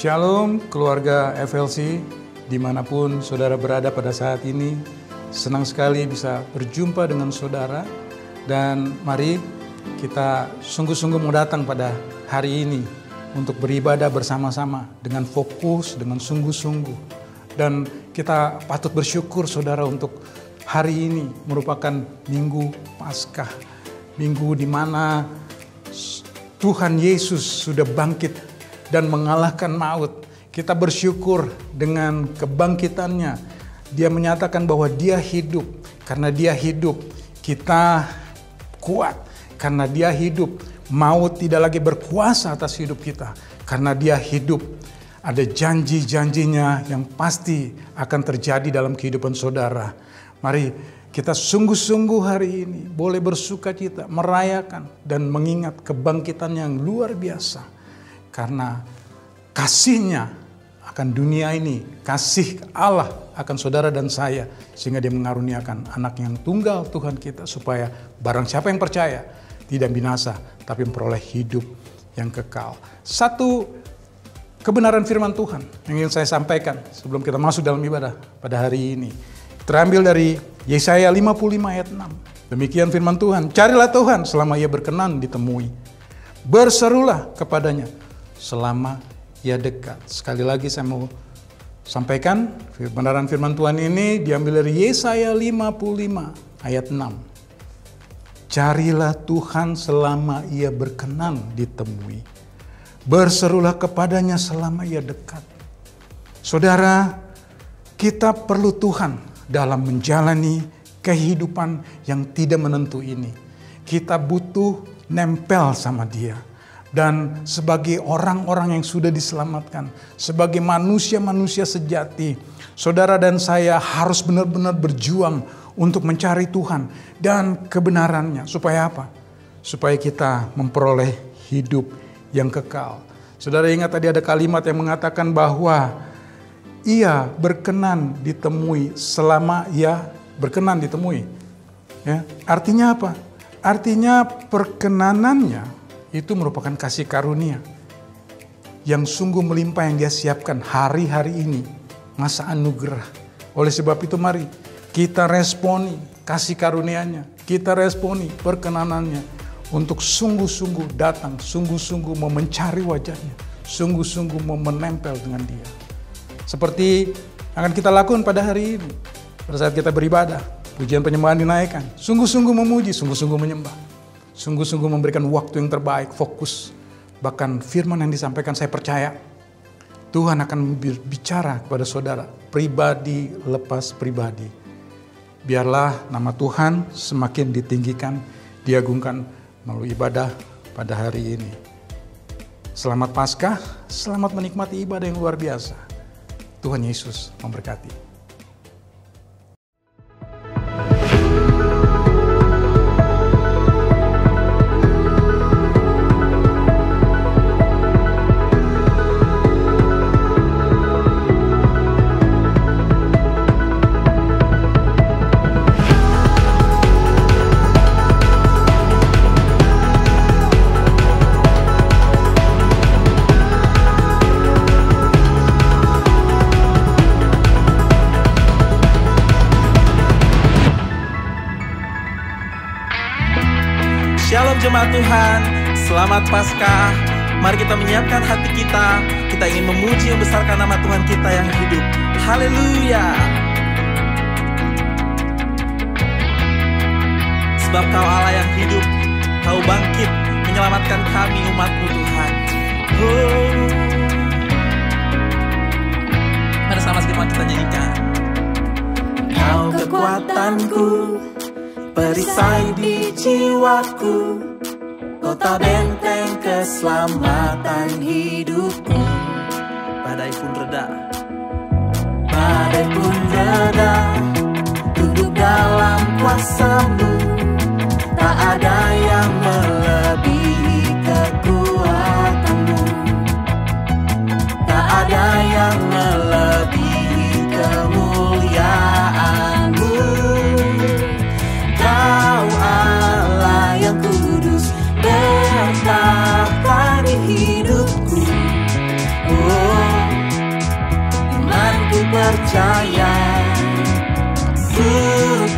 Shalom keluarga FLC, dimanapun saudara berada pada saat ini. Senang sekali bisa berjumpa dengan saudara. Dan mari kita sungguh-sungguh mau datang pada hari ini untuk beribadah bersama-sama dengan fokus, dengan sungguh-sungguh. Dan kita patut bersyukur saudara untuk hari ini merupakan Minggu Paskah. Minggu di mana Tuhan Yesus sudah bangkit dan mengalahkan maut. Kita bersyukur dengan kebangkitannya. Dia menyatakan bahwa dia hidup. Karena dia hidup, kita kuat. Karena dia hidup, maut tidak lagi berkuasa atas hidup kita. Karena dia hidup, ada janji-janjinya yang pasti akan terjadi dalam kehidupan saudara. Mari kita sungguh-sungguh hari ini boleh bersukacita, merayakan dan mengingat kebangkitan yang luar biasa. Karena kasih-Nya akan dunia ini, kasih Allah akan saudara dan saya, sehingga dia mengaruniakan anak yang tunggal Tuhan kita, supaya barang siapa yang percaya tidak binasa, tapi memperoleh hidup yang kekal. Satu kebenaran firman Tuhan yang ingin saya sampaikan sebelum kita masuk dalam ibadah pada hari ini, terambil dari Yesaya 55 ayat 6. Demikian firman Tuhan, carilah Tuhan selama ia berkenan ditemui. Berserulah kepadanya selama ia dekat. Sekali lagi saya mau sampaikan kebenaran firman Tuhan ini diambil dari Yesaya 55 ayat 6. Carilah Tuhan selama ia berkenan ditemui. Berserulah kepadanya selama ia dekat. Saudara, kita perlu Tuhan dalam menjalani kehidupan yang tidak menentu ini. Kita butuh nempel sama Dia. Dan sebagai orang-orang yang sudah diselamatkan, sebagai manusia-manusia sejati, saudara dan saya harus benar-benar berjuang untuk mencari Tuhan dan kebenarannya. Supaya apa? Supaya kita memperoleh hidup yang kekal. Saudara ingat tadi ada kalimat yang mengatakan bahwa ia berkenan ditemui selama ia berkenan ditemui. Ya, artinya apa? Artinya perkenanannya itu merupakan kasih karunia yang sungguh melimpah yang dia siapkan hari-hari ini, masa anugerah. Oleh sebab itu mari kita responi kasih karunia-Nya, kita responi perkenanannya untuk sungguh-sungguh datang, sungguh-sungguh mau mencari wajahnya, sungguh-sungguh mau menempel dengan Dia. Seperti akan kita lakukan pada hari ini, pada saat kita beribadah, pujian penyembahan dinaikkan, sungguh-sungguh memuji, sungguh-sungguh menyembah. Sungguh-sungguh memberikan waktu yang terbaik, fokus. Bahkan firman yang disampaikan saya percaya Tuhan akan berbicara kepada saudara pribadi lepas pribadi. Biarlah nama Tuhan semakin ditinggikan, diagungkan melalui ibadah pada hari ini. Selamat Paskah, selamat menikmati ibadah yang luar biasa. Tuhan Yesus memberkati. Shalom jemaat Tuhan, selamat Paskah. Mari kita menyiapkan hati kita. Kita ingin memuji membesarkan nama Tuhan kita yang hidup. Haleluya. Sebab Kau Allah yang hidup, Kau bangkit menyelamatkan kami umat-Mu Tuhan. Oh. Mari sama-sama kita nyanyikan. Kau kekuatanku, perisai di jiwaku, kota benteng keselamatan hidupku. Badai pun reda, badai pun reda, tunduk dalam kuasa-Mu. Tak ada yang melebihi kekuatan-Mu, tak ada yang melebihi kemuliaan-Mu. Kau Allah yang kudus, bertahta di hidupku. Oh, percaya. Ku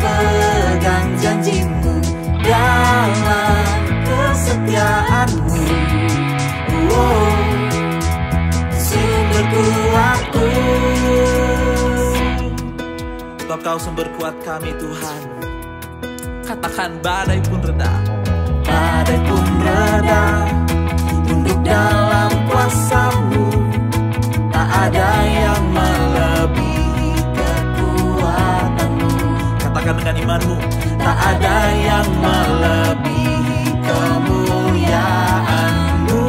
pegang janji-Mu dalam kesetiaan-Mu. Oh, sumber kuatku. Sebab Kau sumber kuat kami Tuhan. Katakan badai pun reda. Badai pun reda, tunduk dalam kuasa-Mu. Tak ada yang melebihi kekuatan-Mu. Katakan dengan iman-Mu. Tak ada yang melebihi kemuliaan-Mu.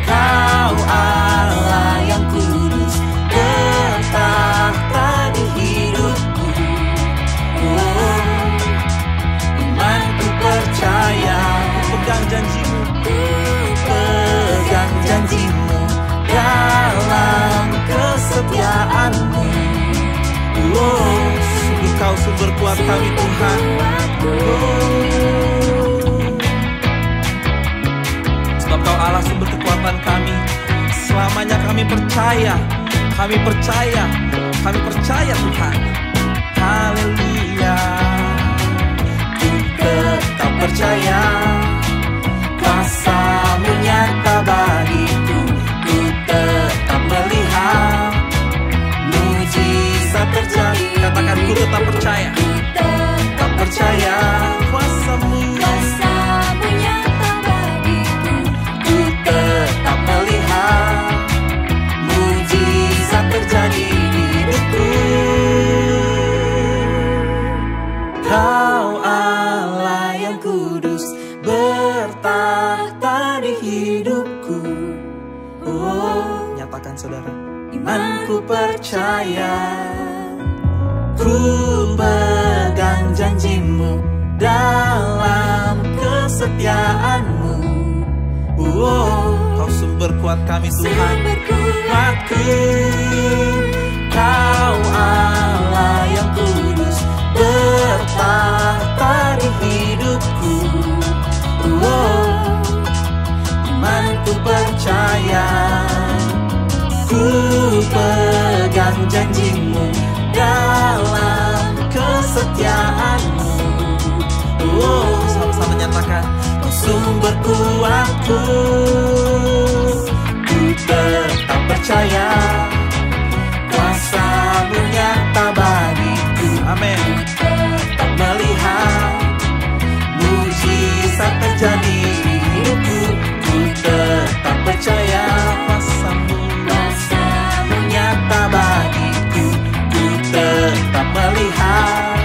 Kau Allah yang kudus, bertahta di hidupku. Oh, imanku percaya. Pegang janji-Mu, pegang janji-Mu dalam kesetiaan-Mu. Oh, sungguh Kau sumber kuat kami Tuhan. Sebab Kau Allah sumber kekuatan kami. Selamanya kami percaya. Kami percaya. Kami percaya Tuhan. Haleluya. Ku tetap percaya. Kuasa-Mu nyata bagiku. Ku tetap melihat mujizat terjadi. Katakan ku tetap percaya. Tetap percaya. Kuasa-Mu nyata bagiku. Ku tetap melihat mujizat terjadi di hidupku. Kau Allah yang kudus, bertahta di hidupku. Oh, nyatakan saudara, imanku percaya. Ku pegang janji-Mu dalam kesetiaan-Mu. Oh, Kau sumber kuat kami Tuhan. Kuatku. Kau Allah yang kudus, bertahta di hidupku. Oh, imanku percaya. Ku pegang janji-Mu dalam kesetiaan-Mu. Oh, sama-sama nyatakan. Kau sumber kuatku. Ku tetap percaya. Kuasa-Mu nyata bagiku. Amin. Tetap melihat mujizat terjadi di hidupku. Ku tetap percaya. Kuasa-Mu nyata bagiku. Ku tetap melihat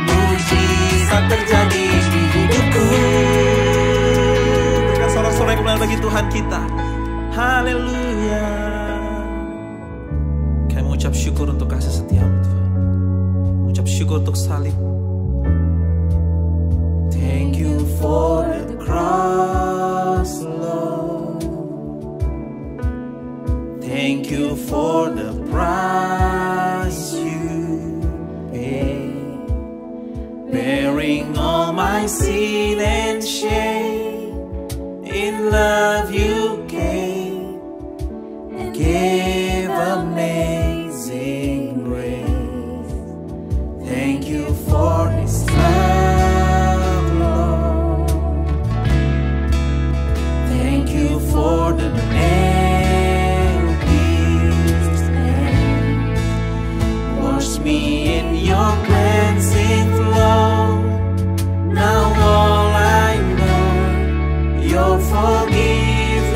mujizat terjadi di hidupku. Berikan sorak-sorai kemuliaan bagi Tuhan kita. Haleluya. Kami mengucap syukur untuk kasih setia-Mu Tuhan. Mengucap syukur untuk salib. Thank you for the cross, Lord. Thank you for the price You paid, bearing all my sin and shame. In love You came and gave amazing grace. Thank You for His love, Lord. Thank You for the nail-pierced hands. Wash me in Your cleansing flow. Now all I know, Your forgiveness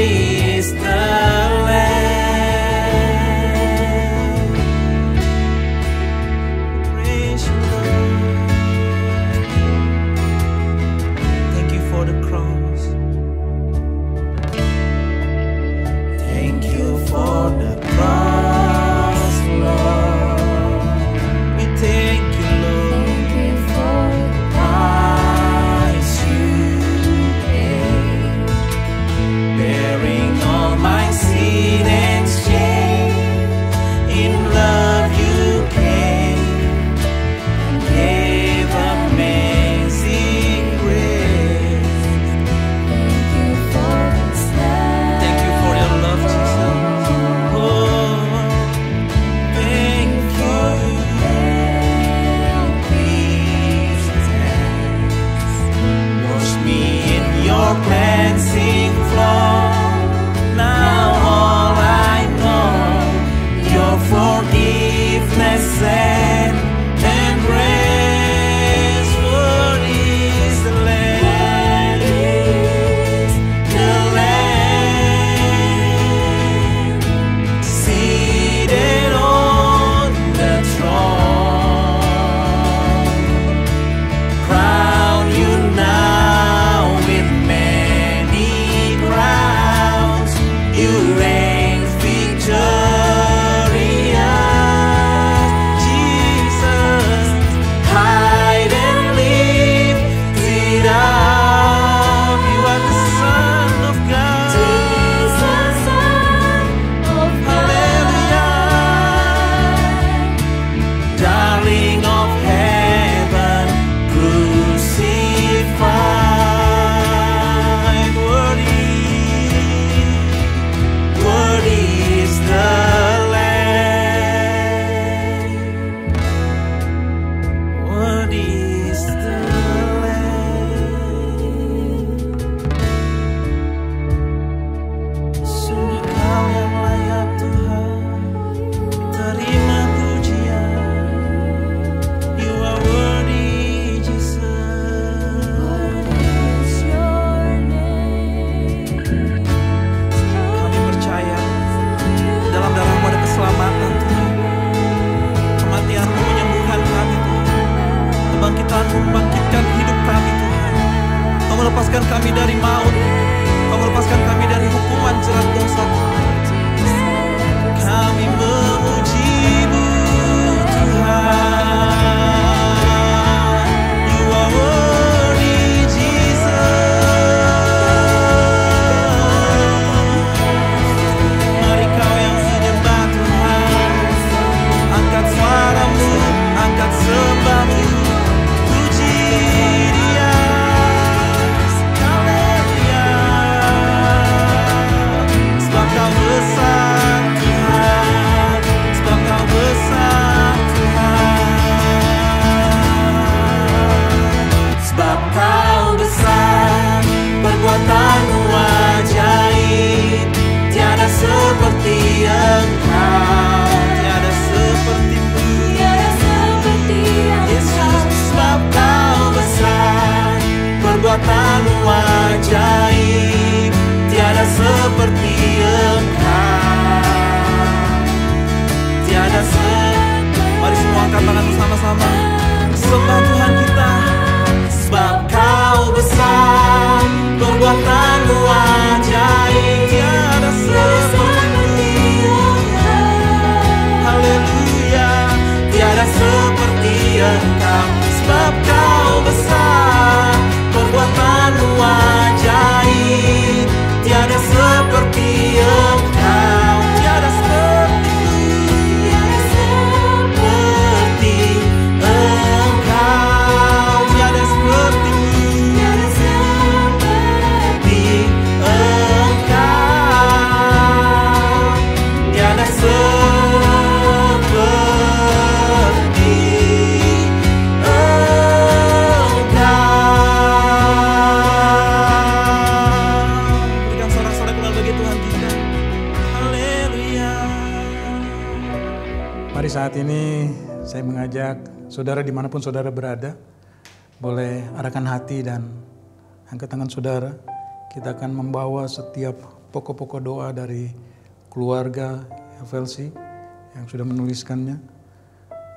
is the Lamb. Praise you, Lord. Thank you for the cross. Thank you for the cross, Lord. We thank you, Lord. Thank you for the Price you paid. bearing all my sin and shame. In love you came and gave amazing grace. Thank you for this love. Thank you for your love, Jesus. Oh, thank you. Wash me in your cleansing flow. Now all I know, your forgiveness and grace. What is the Lamb? The Lamb seated on the throne. Crown you now with many crowns. You reign victorious, Jesus. Hide and lift it up. You are the Son of God. Jesus, Son of Hallelujah. Darling of heaven, crucified. Worthy is the Lamb. Worthy is the Lamb. Sungguh Kau yang layak Tuhan, terima pujian. You are worthy, Jesus. is your name. Kami percaya dalam darah-Mu ada keselamatan, Tuhan. Kematian-Mu menyembuhkan kami, Tuhan. Kebangkitan-Mu membangkitkan hidup kami, Tuhan. Kau melepaskan kami dari maut. Kau melepaskan kami dari hukuman jerat dosa, Tuhan. Kami memuji-Mu, Tuhan. You are worthy, Jesus. Mari Kau yang menyembah Tuhan, angkat suaramu, angkat sembahmu, puji Dia. Haleluya. Sebab Kau besar Tuhan, sebab Kau besar Tuhan. Sebab Kau besar, perbuatan-Mu ajaib, tiada seperti Engkau, tiada seperti-Mu. Tiada seperti Yesus, sebab Kau besar, perbuatan-Mu ajaib, tiada seperti Engkau, tiada Mari semua angkat tangan bersama-sama, sembah Tuhan kita. Sebab Kau besar, perbuatan-Mu ajaib, tiada seperti-Mu. Haleluya, tiada seperti Engkau. Sebab Kau besar, perbuatan-Mu ajaib, tiada seperti Engkau, tiada seperti-Mu. Seperti Engkau, tiada seperti-Mu. Seperti Engkau, tiada seperti Engkau. Berikan sorak-sorai kepada bagi Tuhan kita. Haleluya. Mari saat ini saya mengajak saudara dimanapun saudara berada, boleh arahkan hati dan angkat tangan saudara. Kita akan membawa setiap pokok-pokok doa dari keluarga FLC yang sudah menuliskannya.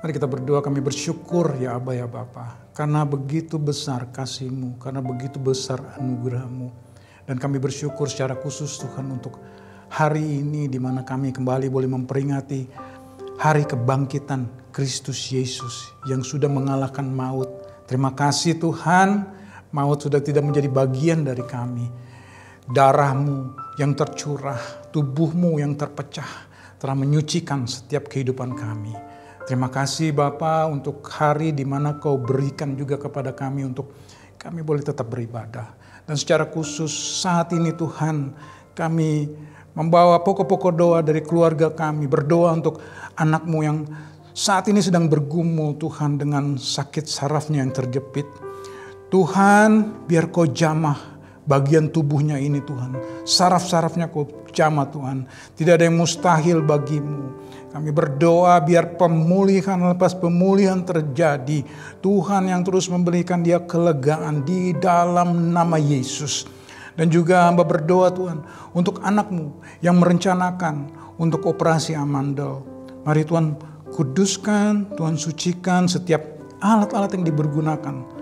Mari kita berdoa, kami bersyukur ya Aba ya Bapa, karena begitu besar kasih-Mu, karena begitu besar anugerah-Mu. Dan kami bersyukur secara khusus Tuhan untuk hari ini di mana kami kembali boleh memperingati hari kebangkitan Kristus Yesus yang sudah mengalahkan maut. Terima kasih Tuhan, maut sudah tidak menjadi bagian dari kami. Darah-Mu yang tercurah, tubuh-Mu yang terpecah telah menyucikan setiap kehidupan kami. Terima kasih Bapa untuk hari di mana Kau berikan juga kepada kami untuk kami boleh tetap beribadah. Dan secara khusus saat ini Tuhan, kami membawa pokok-pokok doa dari keluarga kami, berdoa untuk anak-Mu yang saat ini sedang bergumul Tuhan dengan sakit sarafnya yang terjepit. Tuhan, biar Kau jamah bagian tubuhnya ini Tuhan. Saraf-sarafnya Kau jamah Tuhan. Tidak ada yang mustahil bagi-Mu. Kami berdoa biar pemulihan lepas pemulihan terjadi. Tuhan yang terus memberikan dia kelegaan di dalam nama Yesus. Dan juga hamba berdoa Tuhan untuk anak-Mu yang merencanakan untuk operasi amandel. Mari Tuhan kuduskan, Tuhan sucikan setiap alat-alat yang dipergunakan.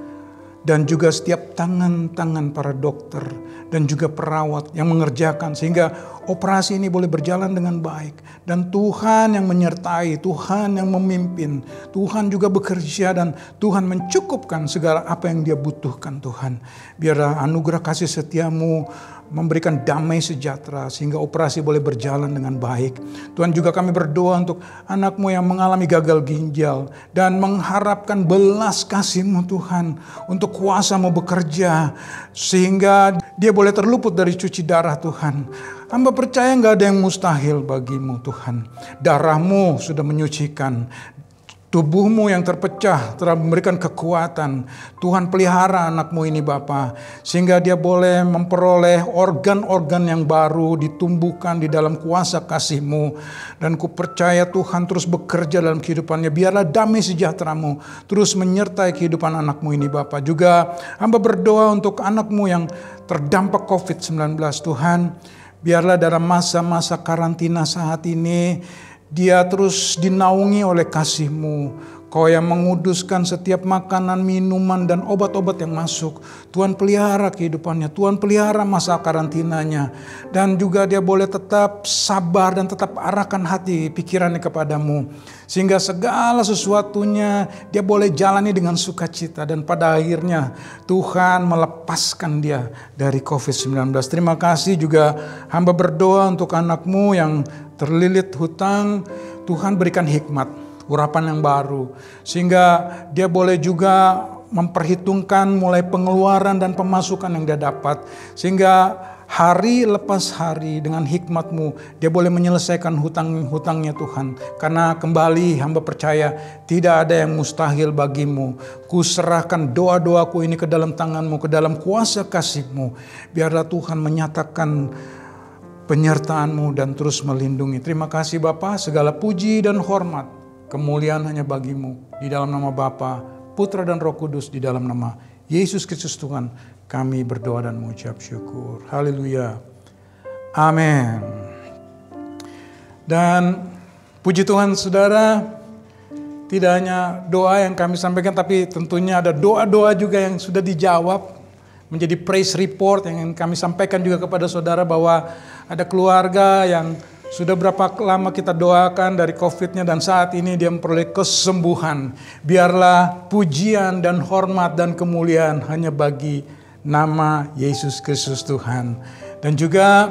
Dan juga setiap tangan-tangan para dokter dan juga perawat yang mengerjakan sehingga operasi ini boleh berjalan dengan baik. Dan Tuhan yang menyertai, Tuhan yang memimpin, Tuhan juga bekerja dan Tuhan mencukupkan segala apa yang dia butuhkan Tuhan. Biarlah anugerah kasih setia-Mu memberikan damai sejahtera sehingga operasi boleh berjalan dengan baik. Tuhan juga kami berdoa untuk anak-Mu yang mengalami gagal ginjal dan mengharapkan belas kasih-Mu Tuhan untuk kuasa-Mu bekerja sehingga dia boleh terluput dari cuci darah Tuhan. Hamba percaya gak ada yang mustahil bagi-Mu Tuhan. Darah-Mu sudah menyucikan. Tubuh-Mu yang terpecah telah memberikan kekuatan. Tuhan pelihara anak-Mu ini Bapa, sehingga dia boleh memperoleh organ-organ yang baru ditumbuhkan di dalam kuasa kasih-Mu. Dan ku percaya Tuhan terus bekerja dalam kehidupannya. Biarlah damai sejahtera-Mu terus menyertai kehidupan anak-Mu ini Bapa. Juga hamba berdoa untuk anak-Mu yang terdampak COVID-19 Tuhan. Biarlah dalam masa-masa karantina saat ini dia terus dinaungi oleh kasih-Mu. Kau yang menguduskan setiap makanan, minuman, dan obat-obat yang masuk. Tuhan pelihara kehidupannya. Tuhan pelihara masa karantinanya. Dan juga dia boleh tetap sabar dan tetap arahkan hati pikirannya kepadamu. Sehingga segala sesuatunya dia boleh jalani dengan sukacita. Dan pada akhirnya Tuhan melepaskan dia dari COVID-19. Terima kasih juga hamba berdoa untuk anak-Mu yang terlilit hutang. Tuhan berikan hikmat, urapan yang baru. Sehingga dia boleh juga memperhitungkan mulai pengeluaran dan pemasukan yang dia dapat. Sehingga hari lepas hari dengan hikmat-Mu dia boleh menyelesaikan hutang-hutangnya Tuhan. Karena kembali hamba percaya tidak ada yang mustahil bagi-Mu. Ku serahkan doa-doaku ini ke dalam tangan-Mu, ke dalam kuasa kasih-Mu. Biarlah Tuhan menyatakan penyertaan-Mu dan terus melindungi. Terima kasih Bapa, segala puji dan hormat, kemuliaan hanya bagi-Mu. Di dalam nama Bapa, Putra dan Roh Kudus, di dalam nama Yesus Kristus Tuhan, kami berdoa dan mengucap syukur. Haleluya. Amin. Dan puji Tuhan saudara, tidak hanya doa yang kami sampaikan, tapi tentunya ada doa-doa juga yang sudah dijawab. Menjadi praise report yang kami sampaikan juga kepada saudara bahwa ada keluarga yang sudah berapa lama kita doakan dari COVID-nya dan saat ini dia memperoleh kesembuhan. Biarlah pujian dan hormat dan kemuliaan hanya bagi nama Yesus Kristus Tuhan. Dan juga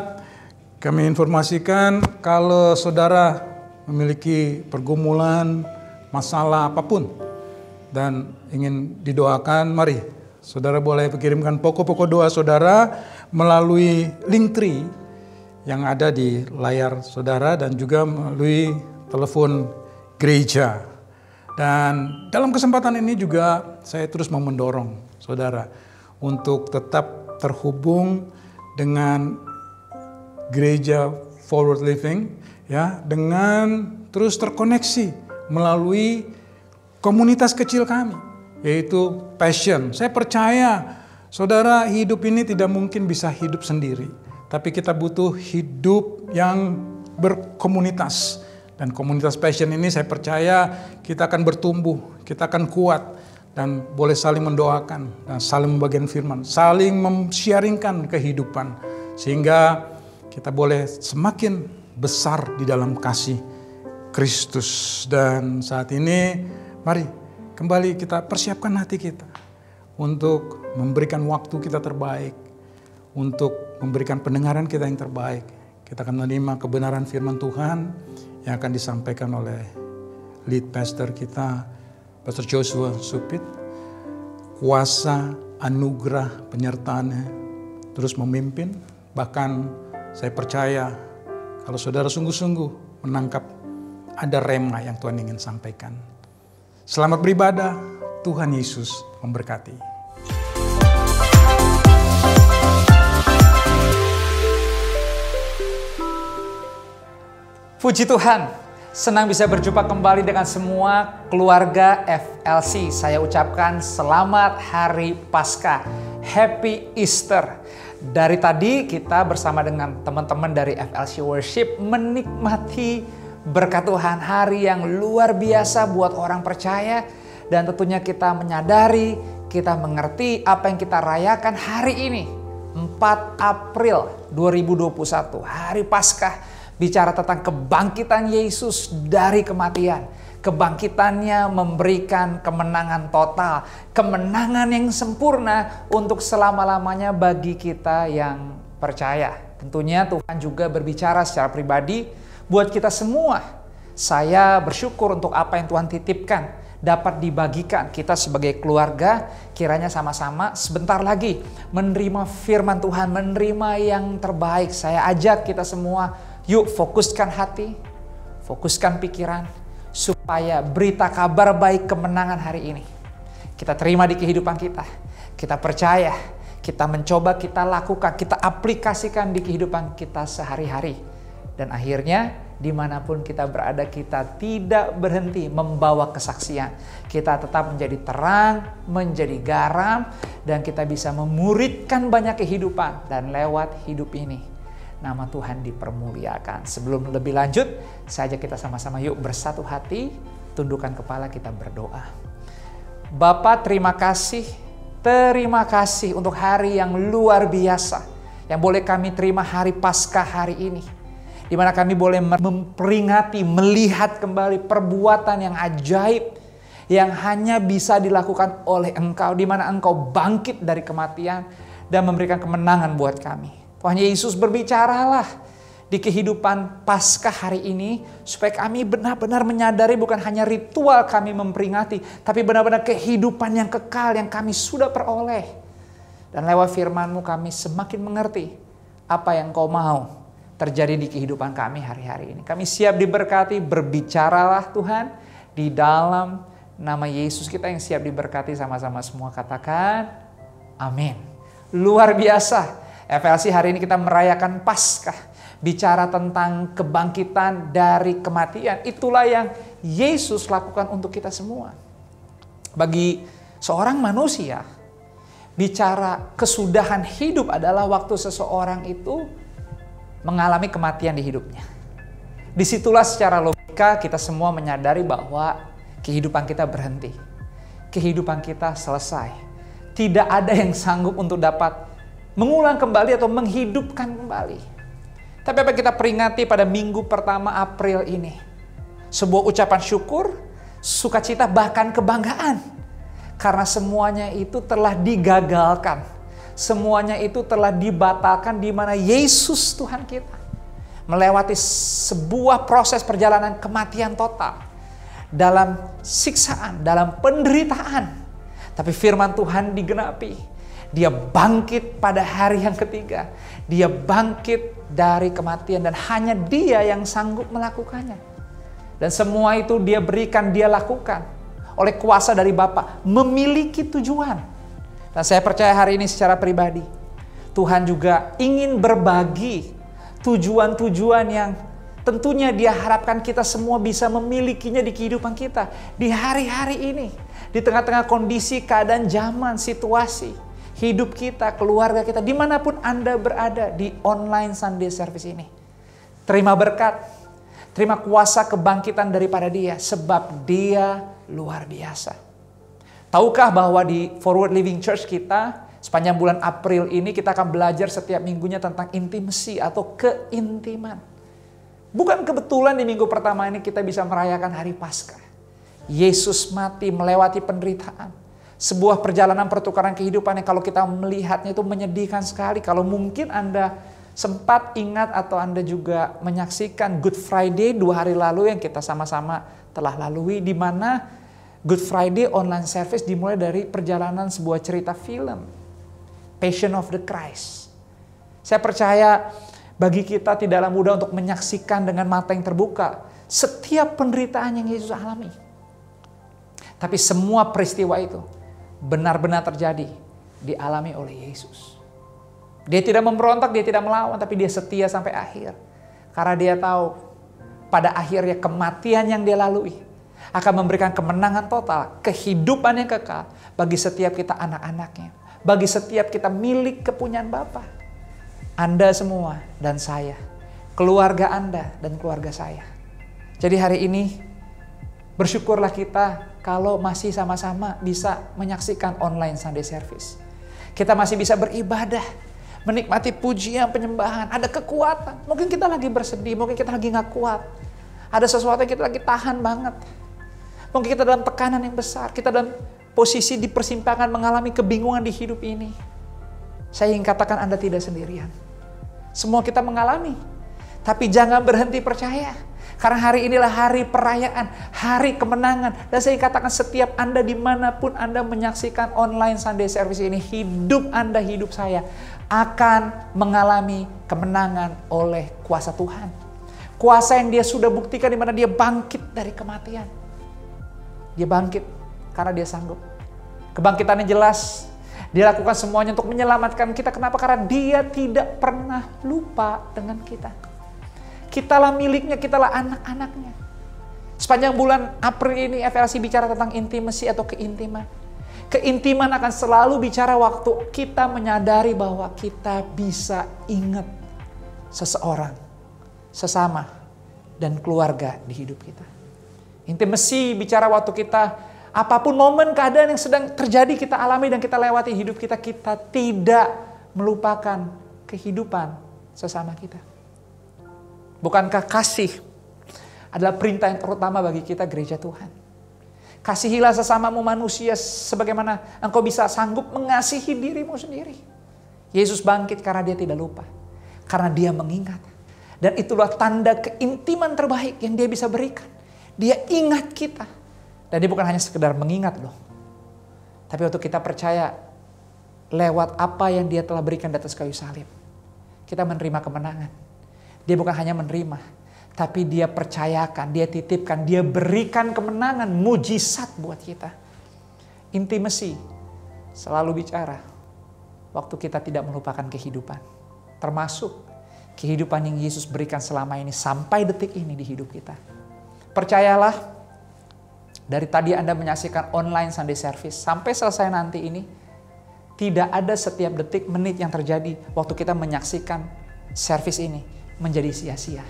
kami informasikan kalau saudara memiliki pergumulan, masalah apapun dan ingin didoakan, mari saudara boleh kirimkan pokok-pokok doa saudara melalui Linktree yang ada di layar saudara dan juga melalui telepon gereja. Dan dalam kesempatan ini juga saya terus mau mendorong saudara untuk tetap terhubung dengan gereja Forward Living ya, dengan terus terkoneksi melalui komunitas kecil kami, yaitu Passion. Saya percaya saudara hidup ini tidak mungkin bisa hidup sendiri. tapi kita butuh hidup yang berkomunitas. Dan komunitas Passion ini saya percaya kita akan bertumbuh, kita akan kuat, dan boleh saling mendoakan, dan saling membagikan firman, saling mem-sharingkan kehidupan, sehingga kita boleh semakin besar di dalam kasih Kristus. Dan saat ini mari kembali kita persiapkan hati kita untuk memberikan waktu kita terbaik, untuk memberikan pendengaran kita yang terbaik. Kita akan menerima kebenaran firman Tuhan yang akan disampaikan oleh lead pastor kita, Pastor Joshua Supit. Kuasa, anugerah, penyertaannya terus memimpin. Bahkan saya percaya kalau saudara sungguh-sungguh menangkap ada rema yang Tuhan ingin sampaikan. Selamat beribadah, Tuhan Yesus memberkati. Puji Tuhan, senang bisa berjumpa kembali dengan semua keluarga FLC. Saya ucapkan selamat Hari Paskah, Happy Easter. Dari tadi kita bersama dengan teman-teman dari FLC Worship menikmati berkat Tuhan, hari yang luar biasa buat orang percaya. Dan tentunya kita menyadari, kita mengerti apa yang kita rayakan hari ini, 4 April 2021, Hari Paskah. Bicara tentang kebangkitan Yesus dari kematian. Kebangkitannya memberikan kemenangan total. Kemenangan yang sempurna untuk selama-lamanya bagi kita yang percaya. Tentunya Tuhan juga berbicara secara pribadi buat kita semua. Saya bersyukur untuk apa yang Tuhan titipkan dapat dibagikan. Kita sebagai keluarga kiranya sama-sama sebentar lagi menerima firman Tuhan, menerima yang terbaik. Saya ajak kita semua, yuk fokuskan hati, fokuskan pikiran, supaya berita kabar baik kemenangan hari ini kita terima di kehidupan kita. Kita percaya, kita mencoba, kita lakukan, kita aplikasikan di kehidupan kita sehari-hari. Dan akhirnya dimanapun kita berada, kita tidak berhenti membawa kesaksian. Kita tetap menjadi terang, menjadi garam, dan kita bisa memuridkan banyak kehidupan. Dan lewat hidup ini nama Tuhan dipermuliakan. Sebelum lebih lanjut, saya ajak kita sama-sama yuk bersatu hati, tundukkan kepala, kita berdoa. Bapa, terima kasih untuk hari yang luar biasa yang boleh kami terima, Hari Paskah hari ini, di mana kami boleh memperingati, melihat kembali perbuatan yang ajaib yang hanya bisa dilakukan oleh Engkau, di mana Engkau bangkit dari kematian dan memberikan kemenangan buat kami. Tuhan Yesus, berbicaralah di kehidupan Paskah hari ini, supaya kami benar-benar menyadari bukan hanya ritual kami memperingati, tapi benar-benar kehidupan yang kekal yang kami sudah peroleh. Dan lewat firman-Mu kami semakin mengerti apa yang Kau mau terjadi di kehidupan kami hari-hari ini. Kami siap diberkati, berbicaralah Tuhan, di dalam nama Yesus kita yang siap diberkati, sama-sama semua katakan amin. Luar biasa. FLC hari ini kita merayakan Paskah, bicara tentang kebangkitan dari kematian. Itulah yang Yesus lakukan untuk kita semua. Bagi seorang manusia, bicara kesudahan hidup adalah waktu seseorang itu mengalami kematian di hidupnya. Disitulah secara logika kita semua menyadari bahwa kehidupan kita berhenti. Kehidupan kita selesai. Tidak ada yang sanggup untuk dapat mengulang kembali atau menghidupkan kembali. Tapi apa kita peringati pada minggu pertama April ini? Sebuah ucapan syukur, sukacita, bahkan kebanggaan. Karena semuanya itu telah digagalkan. Semuanya itu telah dibatalkan, di mana Yesus Tuhan kita melewati sebuah proses perjalanan kematian total. Dalam siksaan, dalam penderitaan. Tapi firman Tuhan digenapi. Dia bangkit pada hari yang ketiga. Dia bangkit dari kematian dan hanya Dia yang sanggup melakukannya. Dan semua itu Dia berikan, Dia lakukan oleh kuasa dari Bapa, memiliki tujuan. Dan saya percaya hari ini secara pribadi, Tuhan juga ingin berbagi tujuan-tujuan yang tentunya Dia harapkan kita semua bisa memilikinya di kehidupan kita. Di hari-hari ini, di tengah-tengah kondisi, keadaan, zaman, situasi, hidup kita, keluarga kita, dimanapun Anda berada di online Sunday service ini. Terima berkat, terima kuasa kebangkitan daripada Dia, sebab Dia luar biasa. Tahukah bahwa di Forward Living Church kita, sepanjang bulan April ini kita akan belajar setiap minggunya tentang intimacy atau keintiman. Bukan kebetulan di minggu pertama ini kita bisa merayakan hari Paskah. Yesus mati melewati penderitaan. Sebuah perjalanan pertukaran kehidupan yang kalau kita melihatnya itu menyedihkan sekali. Kalau mungkin Anda sempat ingat atau Anda juga menyaksikan Good Friday 2 hari lalu yang kita sama-sama telah lalui, di mana Good Friday online service dimulai dari perjalanan sebuah cerita film, Passion of the Christ. Saya percaya bagi kita tidaklah mudah untuk menyaksikan dengan mata yang terbuka setiap penderitaan yang Yesus alami. Tapi semua peristiwa itu benar-benar terjadi, dialami oleh Yesus. Dia tidak memberontak, dia tidak melawan, tapi dia setia sampai akhir. Karena dia tahu pada akhirnya kematian yang dia lalui akan memberikan kemenangan total, kehidupan yang kekal bagi setiap kita anak-anaknya, bagi setiap kita milik kepunyaan Bapa. Anda semua dan saya, keluarga Anda dan keluarga saya. Jadi hari ini bersyukurlah kita kalau masih sama-sama bisa menyaksikan online Sunday service. Kita masih bisa beribadah, menikmati pujian, penyembahan, ada kekuatan. Mungkin kita lagi bersedih, mungkin kita lagi gak kuat. Ada sesuatu yang kita lagi tahan banget. Mungkin kita dalam tekanan yang besar, kita dalam posisi di persimpangan mengalami kebingungan di hidup ini. Saya ingin katakan Anda tidak sendirian. Semua kita mengalami. Tapi jangan berhenti percaya. Karena hari inilah hari perayaan, hari kemenangan. Dan saya katakan setiap Anda dimanapun Anda menyaksikan online Sunday service ini, hidup Anda, hidup saya akan mengalami kemenangan oleh kuasa Tuhan. Kuasa yang Dia sudah buktikan di mana Dia bangkit dari kematian. Dia bangkit karena Dia sanggup. Kebangkitannya jelas. Dia lakukan semuanya untuk menyelamatkan kita. Kenapa? Karena Dia tidak pernah lupa dengan kita. Kitalah miliknya, kitalah anak-anaknya. Sepanjang bulan April ini FLC bicara tentang intimacy atau keintiman. Keintiman akan selalu bicara waktu kita menyadari bahwa kita bisa ingat seseorang, sesama, dan keluarga di hidup kita. Intimacy bicara waktu kita, apapun momen keadaan yang sedang terjadi kita alami dan kita lewati hidup kita, kita tidak melupakan kehidupan sesama kita. Bukankah kasih adalah perintah yang terutama bagi kita gereja Tuhan? Kasihilah sesamamu manusia sebagaimana engkau bisa sanggup mengasihi dirimu sendiri. Yesus bangkit karena Dia tidak lupa. Karena Dia mengingat. Dan itulah tanda keintiman terbaik yang Dia bisa berikan. Dia ingat kita. Dan Dia bukan hanya sekedar mengingat loh. Tapi waktu kita percaya lewat apa yang Dia telah berikan di atas kayu salib, kita menerima kemenangan. Dia bukan hanya menerima, tapi Dia percayakan, Dia titipkan, Dia berikan kemenangan, mujizat buat kita. Intimacy selalu bicara waktu kita tidak melupakan kehidupan. Termasuk kehidupan yang Yesus berikan selama ini sampai detik ini di hidup kita. Percayalah, dari tadi Anda menyaksikan online Sunday service sampai selesai nanti ini, tidak ada setiap detik, menit yang terjadi waktu kita menyaksikan service ini menjadi sia-sia.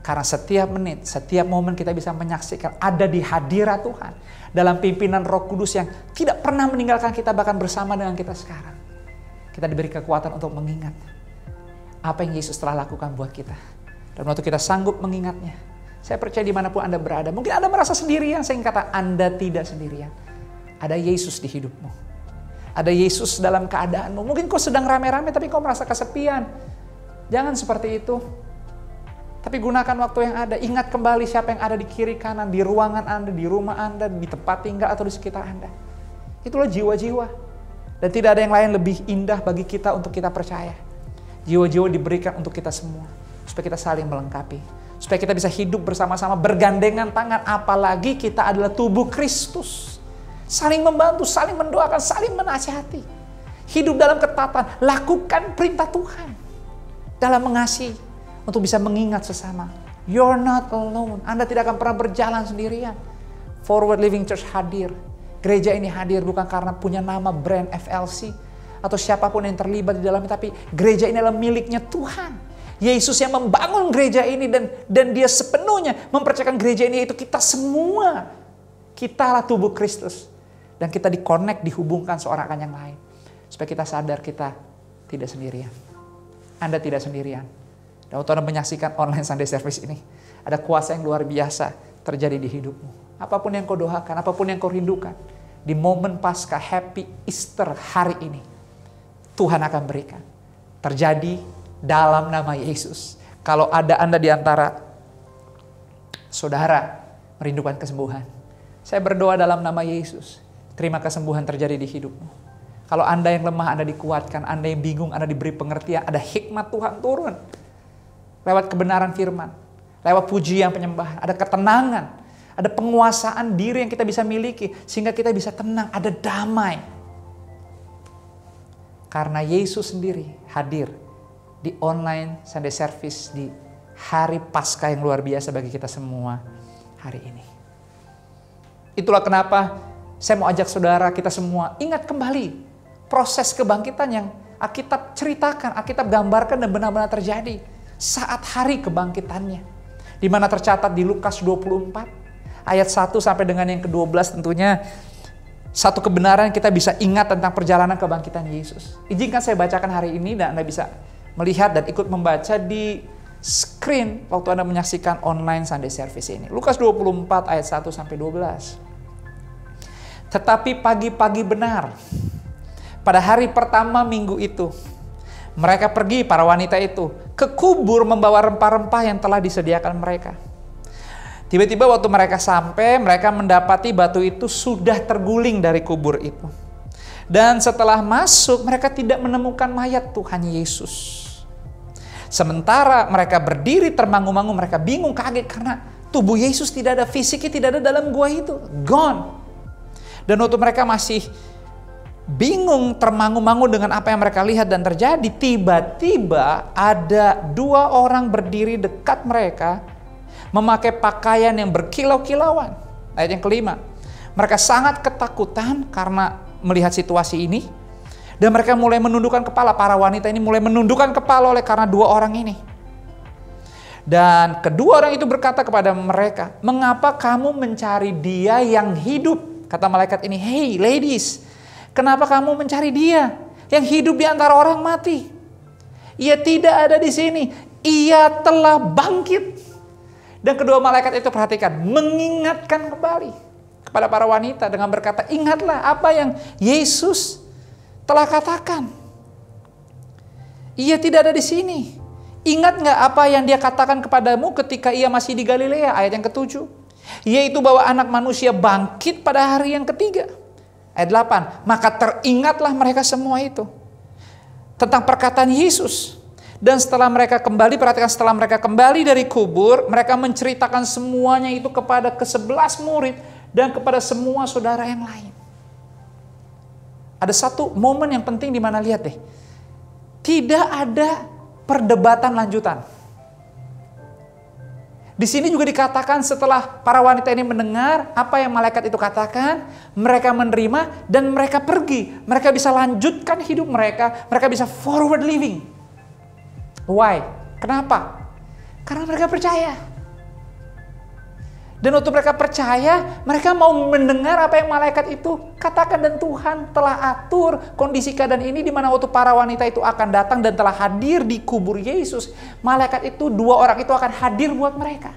Karena setiap menit, setiap momen kita bisa menyaksikan ada di hadirat Tuhan. Dalam pimpinan Roh Kudus yang tidak pernah meninggalkan kita bahkan bersama dengan kita sekarang. Kita diberi kekuatan untuk mengingat apa yang Yesus telah lakukan buat kita. Dan waktu kita sanggup mengingatnya, saya percaya dimanapun Anda berada. Mungkin Anda merasa sendirian, saya ingin kata Anda tidak sendirian. Ada Yesus di hidupmu. Ada Yesus dalam keadaanmu. Mungkin kau sedang rame-rame tapi kau merasa kesepian. Jangan seperti itu. Tapi gunakan waktu yang ada. Ingat kembali siapa yang ada di kiri kanan, di ruangan Anda, di rumah Anda, di tempat tinggal atau di sekitar Anda. Itulah jiwa-jiwa. Dan tidak ada yang lain lebih indah bagi kita untuk kita percaya. Jiwa-jiwa diberikan untuk kita semua. Supaya kita saling melengkapi. Supaya kita bisa hidup bersama-sama bergandengan tangan. Apalagi kita adalah tubuh Kristus. Saling membantu, saling mendoakan, saling menasihati. Hidup dalam ketatan. Lakukan perintah Tuhan. Dalam mengasihi, untuk bisa mengingat sesama. You're not alone. Anda tidak akan pernah berjalan sendirian. Forward Living Church hadir. Gereja ini hadir bukan karena punya nama brand FLC, atau siapapun yang terlibat di dalamnya, tapi gereja ini adalah miliknya Tuhan. Yesus yang membangun gereja ini dan dia sepenuhnya mempercayakan gereja ini, yaitu kita semua. Kitalah tubuh Kristus. Dan kita di-connect, dihubungkan seorang akan yang lain. Supaya kita sadar kita tidak sendirian. Anda tidak sendirian. Dan waktu Anda menyaksikan online Sunday Service ini, ada kuasa yang luar biasa terjadi di hidupmu. Apapun yang kau doakan, apapun yang kau rindukan, di momen Paskah, Happy Easter hari ini, Tuhan akan berikan. Terjadi dalam nama Yesus. Kalau ada Anda di antara saudara merindukan kesembuhan, saya berdoa dalam nama Yesus, terima kesembuhan terjadi di hidupmu. Kalau Anda yang lemah, Anda dikuatkan. Anda yang bingung, Anda diberi pengertian. Ada hikmat Tuhan turun. Lewat kebenaran firman. Lewat pujian penyembahan. Ada ketenangan. Ada penguasaan diri yang kita bisa miliki. Sehingga kita bisa tenang. Ada damai. Karena Yesus sendiri hadir di online Sunday Service di hari Paskah yang luar biasa bagi kita semua hari ini. Itulah kenapa saya mau ajak saudara kita semua ingat kembali proses kebangkitan yang Alkitab ceritakan, Alkitab gambarkan dan benar-benar terjadi saat hari kebangkitannya. Di mana tercatat di Lukas 24 ayat 1 sampai dengan yang ke-12 tentunya satu kebenaran kita bisa ingat tentang perjalanan kebangkitan Yesus. Izinkan saya bacakan hari ini dan Anda bisa melihat dan ikut membaca di screen waktu Anda menyaksikan online Sunday Service ini. Lukas 24 ayat 1 sampai 12. Tetapi pagi-pagi benar, pada hari pertama minggu itu, mereka pergi, para wanita itu, ke kubur membawa rempah-rempah yang telah disediakan mereka. Tiba-tiba waktu mereka sampai, mereka mendapati batu itu sudah terguling dari kubur itu. Dan setelah masuk, mereka tidak menemukan mayat Tuhan Yesus. Sementara mereka berdiri termangu-mangu, mereka bingung, kaget karena tubuh Yesus tidak ada, fisiknya tidak ada dalam gua itu. Gone. Dan waktu mereka masih bingung, termangu-mangu dengan apa yang mereka lihat dan terjadi, tiba-tiba ada dua orang berdiri dekat mereka, memakai pakaian yang berkilau-kilauan. Ayat yang kelima, mereka sangat ketakutan karena melihat situasi ini, dan mereka mulai menundukkan kepala. Para wanita ini mulai menundukkan kepala oleh karena dua orang ini. Dan kedua orang itu berkata kepada mereka, "Mengapa kamu mencari dia yang hidup?" Kata malaikat ini, "Hey ladies, kenapa kamu mencari dia yang hidup di antara orang mati? Ia tidak ada di sini, ia telah bangkit." Dan kedua malaikat itu, perhatikan, mengingatkan kembali kepada para wanita dengan berkata, "Ingatlah apa yang Yesus telah katakan. Ia tidak ada di sini. Ingat nggak apa yang dia katakan kepadamu ketika ia masih di Galilea?" Ayat yang ke-7. Yaitu bahwa anak manusia bangkit pada hari yang ketiga. Ayat 8. Maka teringatlah mereka semua itu tentang perkataan Yesus. Dan setelah mereka kembali, perhatikan, setelah mereka kembali dari kubur, mereka menceritakan semuanya itu kepada ke-11 murid dan kepada semua saudara yang lain. Ada satu momen yang penting di mana, lihat deh. Tidak ada perdebatan lanjutan. Di sini juga dikatakan setelah para wanita ini mendengar apa yang malaikat itu katakan, mereka menerima dan mereka pergi. Mereka bisa lanjutkan hidup mereka, mereka bisa forward living. Why? Kenapa? Karena mereka percaya. Dan waktu mereka percaya, mereka mau mendengar apa yang malaikat itu katakan, dan Tuhan telah atur kondisi keadaan ini di mana waktu para wanita itu akan datang dan telah hadir di kubur Yesus, malaikat itu, dua orang itu akan hadir buat mereka.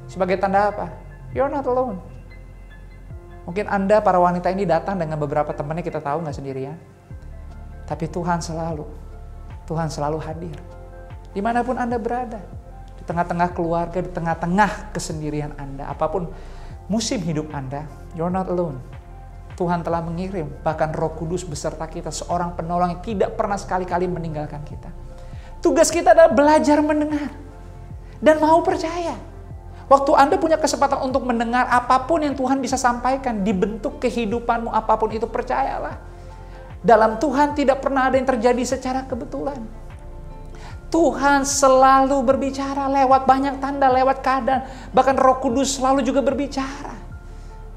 Sebagai tanda apa? You're not alone. Mungkin Anda, para wanita ini datang dengan beberapa temannya, kita tahu nggak sendirian. Tapi Tuhan selalu hadir. Dimanapun Anda berada. Di tengah-tengah keluarga, di tengah-tengah kesendirian Anda, apapun musim hidup Anda, you're not alone. Tuhan telah mengirim, bahkan Roh Kudus beserta kita, seorang penolong yang tidak pernah sekali-kali meninggalkan kita. Tugas kita adalah belajar mendengar dan mau percaya. Waktu Anda punya kesempatan untuk mendengar apapun yang Tuhan bisa sampaikan, dibentuk kehidupanmu apapun itu, percayalah. Dalam Tuhan tidak pernah ada yang terjadi secara kebetulan. Tuhan selalu berbicara lewat banyak tanda, lewat keadaan. Bahkan Roh Kudus selalu juga berbicara.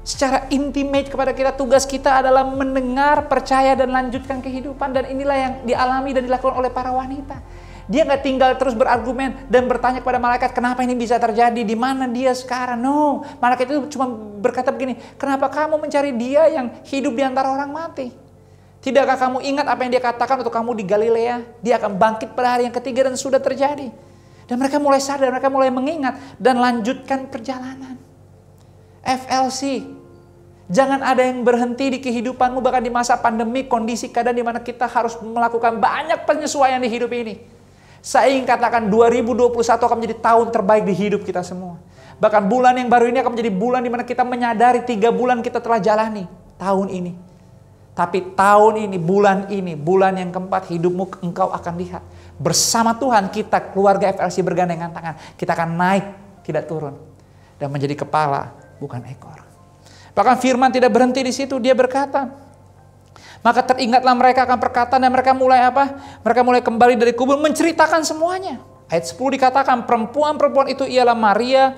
secara intimate kepada kita. Tugas kita adalah mendengar, percaya, dan lanjutkan kehidupan. Dan inilah yang dialami dan dilakukan oleh para wanita. Dia nggak tinggal terus berargumen dan bertanya kepada malaikat, kenapa ini bisa terjadi, di mana dia sekarang. No, malaikat itu cuma berkata begini, kenapa kamu mencari dia yang hidup di antara orang mati? Tidakkah kamu ingat apa yang dia katakan untuk kamu di Galilea? Dia akan bangkit pada hari yang ketiga, dan sudah terjadi. Dan mereka mulai sadar, mereka mulai mengingat dan lanjutkan perjalanan. FLC, jangan ada yang berhenti di kehidupanmu, bahkan di masa pandemi, kondisi keadaan di mana kita harus melakukan banyak penyesuaian di hidup ini. Saya ingin katakan 2021 akan menjadi tahun terbaik di hidup kita semua. Bahkan bulan yang baru ini akan menjadi bulan di mana kita menyadari 3 bulan kita telah jalani tahun ini. Tapi tahun ini, bulan yang keempat, hidupmu engkau akan lihat. Bersama Tuhan kita, keluarga FLC bergandengan tangan. Kita akan naik, tidak turun. Dan menjadi kepala, bukan ekor. Bahkan firman tidak berhenti di situ. Dia berkata, maka teringatlah mereka akan perkataan, dan mereka mulai apa? Mereka mulai kembali dari kubur menceritakan semuanya. Ayat 10 dikatakan, perempuan-perempuan itu ialah Maria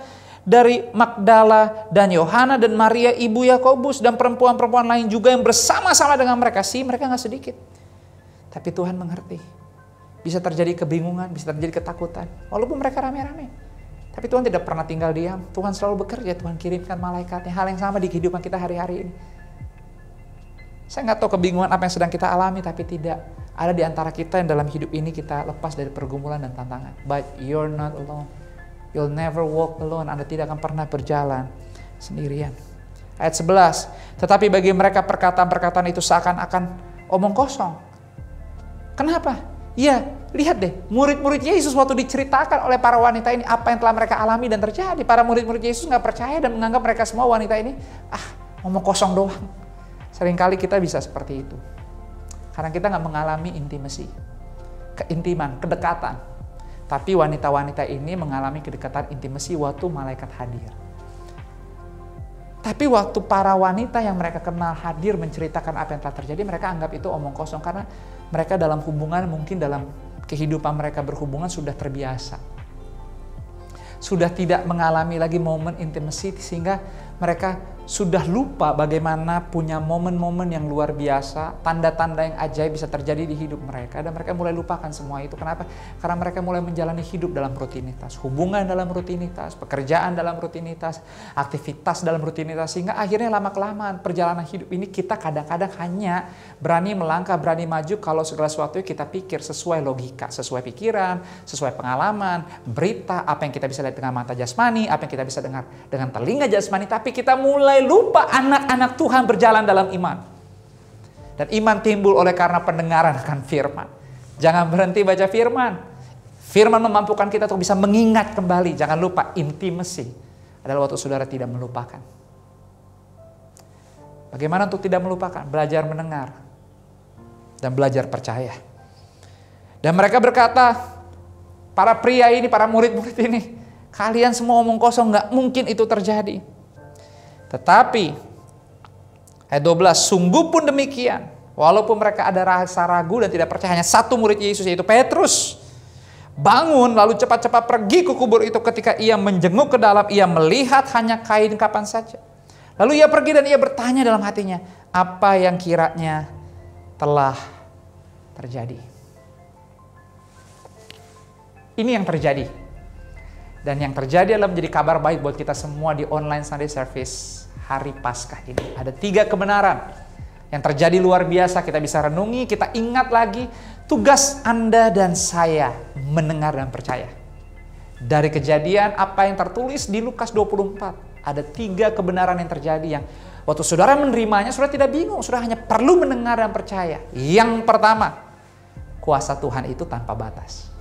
dari Magdala dan Yohana dan Maria ibu Yakobus dan perempuan-perempuan lain juga yang bersama-sama dengan mereka. Mereka nggak sedikit. Tapi Tuhan mengerti. Bisa terjadi kebingungan, bisa terjadi ketakutan. Walaupun mereka rame-rame. Tapi Tuhan tidak pernah tinggal diam. Tuhan selalu bekerja. Tuhan kirimkan malaikatnya. Hal yang sama di kehidupan kita hari-hari ini. Saya nggak tahu kebingungan apa yang sedang kita alami, tapi tidak. Ada di antara kita yang dalam hidup ini kita lepas dari pergumulan dan tantangan. But you're not alone. You'll never walk alone. Anda tidak akan pernah berjalan sendirian. Ayat 11. Tetapi bagi mereka perkataan-perkataan itu seakan-akan omong kosong. Kenapa? Ya, lihat deh, murid-murid Yesus waktu diceritakan oleh para wanita ini apa yang telah mereka alami dan terjadi. Para murid-murid Yesus nggak percaya dan menganggap mereka semua wanita ini ngomong kosong doang. Seringkali kita bisa seperti itu. Karena kita nggak mengalami intimasi, keintiman, kedekatan. Tapi wanita-wanita ini mengalami kedekatan intimasi waktu malaikat hadir. Tapi waktu para wanita yang mereka kenal hadir menceritakan apa yang telah terjadi, mereka anggap itu omong kosong karena mereka dalam hubungan, mungkin dalam kehidupan mereka berhubungan sudah terbiasa. Sudah tidak mengalami lagi momen intimasi sehingga mereka sudah lupa bagaimana punya momen-momen yang luar biasa, tanda-tanda yang ajaib bisa terjadi di hidup mereka, dan mereka mulai lupakan semua itu. Kenapa? Karena mereka mulai menjalani hidup dalam rutinitas, hubungan dalam rutinitas, pekerjaan dalam rutinitas, aktivitas dalam rutinitas, sehingga akhirnya lama-kelamaan perjalanan hidup ini kita kadang-kadang hanya berani melangkah, berani maju kalau segala sesuatu kita pikir sesuai logika, sesuai pikiran, sesuai pengalaman, berita, apa yang kita bisa lihat dengan mata jasmani, apa yang kita bisa dengar dengan telinga jasmani, tapi kita mulai lupa anak-anak Tuhan berjalan dalam iman. Dan iman timbul oleh karena pendengaran akan firman. Jangan berhenti baca firman. Firman memampukan kita untuk bisa mengingat kembali. Jangan lupa, intimacy adalah waktu saudara tidak melupakan. Bagaimana untuk tidak melupakan? Belajar mendengar dan belajar percaya. Dan mereka berkata, para pria ini, para murid-murid ini, kalian semua omong kosong, nggak mungkin itu terjadi. Tetapi ayat 12, sungguh pun demikian, walaupun mereka ada rasa ragu dan tidak percaya, hanya satu murid Yesus yaitu Petrus bangun lalu cepat-cepat pergi ke kubur itu. Ketika ia menjenguk ke dalam, ia melihat hanya kain kapan saja. Lalu ia pergi dan ia bertanya dalam hatinya, apa yang kiranya telah terjadi. Ini yang terjadi. Dan yang terjadi adalah menjadi kabar baik buat kita semua di online Sunday Service hari Paskah ini. Ada 3 kebenaran yang terjadi luar biasa. Kita bisa renungi, kita ingat lagi. Tugas Anda dan saya mendengar dan percaya. Dari kejadian apa yang tertulis di Lukas 24. Ada 3 kebenaran yang terjadi yang waktu saudara menerimanya, saudara tidak bingung. Saudara hanya perlu mendengar dan percaya. Yang pertama, kuasa Tuhan itu tanpa batas.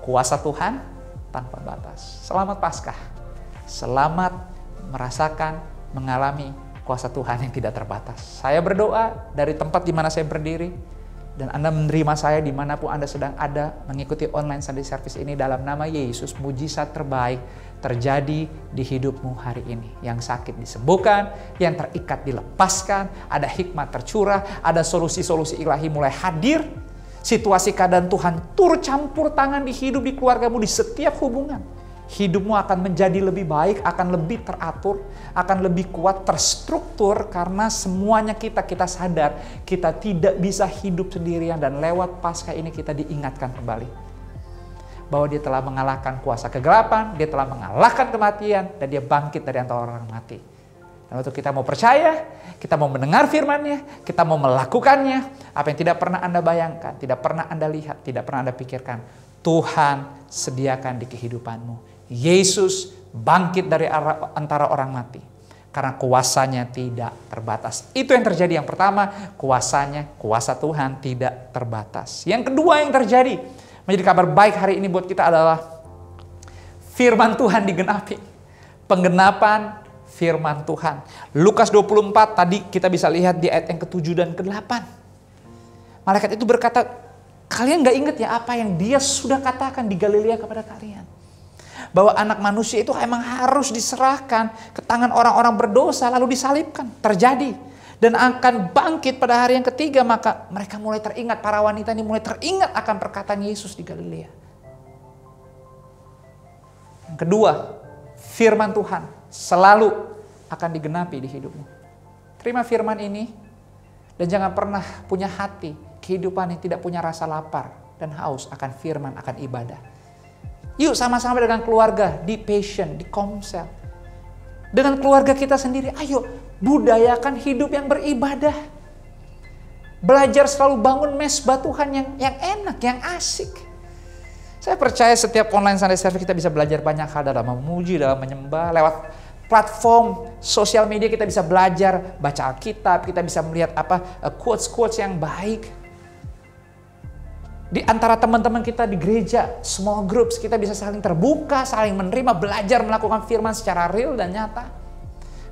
Kuasa Tuhan tanpa batas. Selamat Paskah. Selamat merasakan, mengalami kuasa Tuhan yang tidak terbatas. Saya berdoa dari tempat di mana saya berdiri, dan Anda menerima saya dimanapun Anda sedang ada, mengikuti online Sunday Service ini dalam nama Yesus. Mujizat terbaik terjadi di hidupmu hari ini. Yang sakit disembuhkan, yang terikat dilepaskan, ada hikmat tercurah, ada solusi-solusi ilahi mulai hadir. Situasi keadaan Tuhan turut campur tangan di hidup, di keluargamu, di setiap hubungan. Hidupmu akan menjadi lebih baik, akan lebih teratur, akan lebih kuat, terstruktur, karena semuanya kita sadar kita tidak bisa hidup sendirian, dan lewat Paskah ini kita diingatkan kembali bahwa dia telah mengalahkan kuasa kegelapan, dia telah mengalahkan kematian, dan dia bangkit dari antara orang mati. Dan waktu kita mau percaya, kita mau mendengar firman-Nya, kita mau melakukannya, apa yang tidak pernah Anda bayangkan, tidak pernah Anda lihat, tidak pernah Anda pikirkan, Tuhan sediakan di kehidupanmu. Yesus bangkit dari antara orang mati karena kuasanya tidak terbatas. Itu yang terjadi. Yang pertama, kuasa Tuhan tidak terbatas. Yang kedua yang terjadi, menjadi kabar baik hari ini buat kita adalah firman Tuhan digenapi. Penggenapan firman Tuhan. Lukas 24 tadi kita bisa lihat di ayat yang ke-7 dan ke-8. Malaikat itu berkata, kalian gak ingat ya apa yang dia sudah katakan di Galilea kepada kalian? Bahwa anak manusia itu emang harus diserahkan ke tangan orang-orang berdosa lalu disalibkan. Terjadi. Dan akan bangkit pada hari yang ketiga. Maka mereka mulai teringat, para wanita ini mulai teringat akan perkataan Yesus di Galilea. Yang kedua, firman Tuhan selalu akan digenapi di hidupmu. Terima firman ini dan jangan pernah punya hati kehidupan yang tidak punya rasa lapar dan haus akan firman, akan ibadah. Yuk sama-sama dengan keluarga di Passion, di Komsel. Dengan keluarga kita sendiri, ayo budayakan hidup yang beribadah. Belajar selalu bangun mesbah Tuhan yang enak, yang asik. Saya percaya setiap online Sunday Service kita bisa belajar banyak hal dalam memuji, dalam menyembah. Lewat platform sosial media kita bisa belajar baca Alkitab, kita bisa melihat quotes-quotes yang baik. Di antara teman-teman kita di gereja, small groups, kita bisa saling terbuka, saling menerima, belajar melakukan firman secara real dan nyata.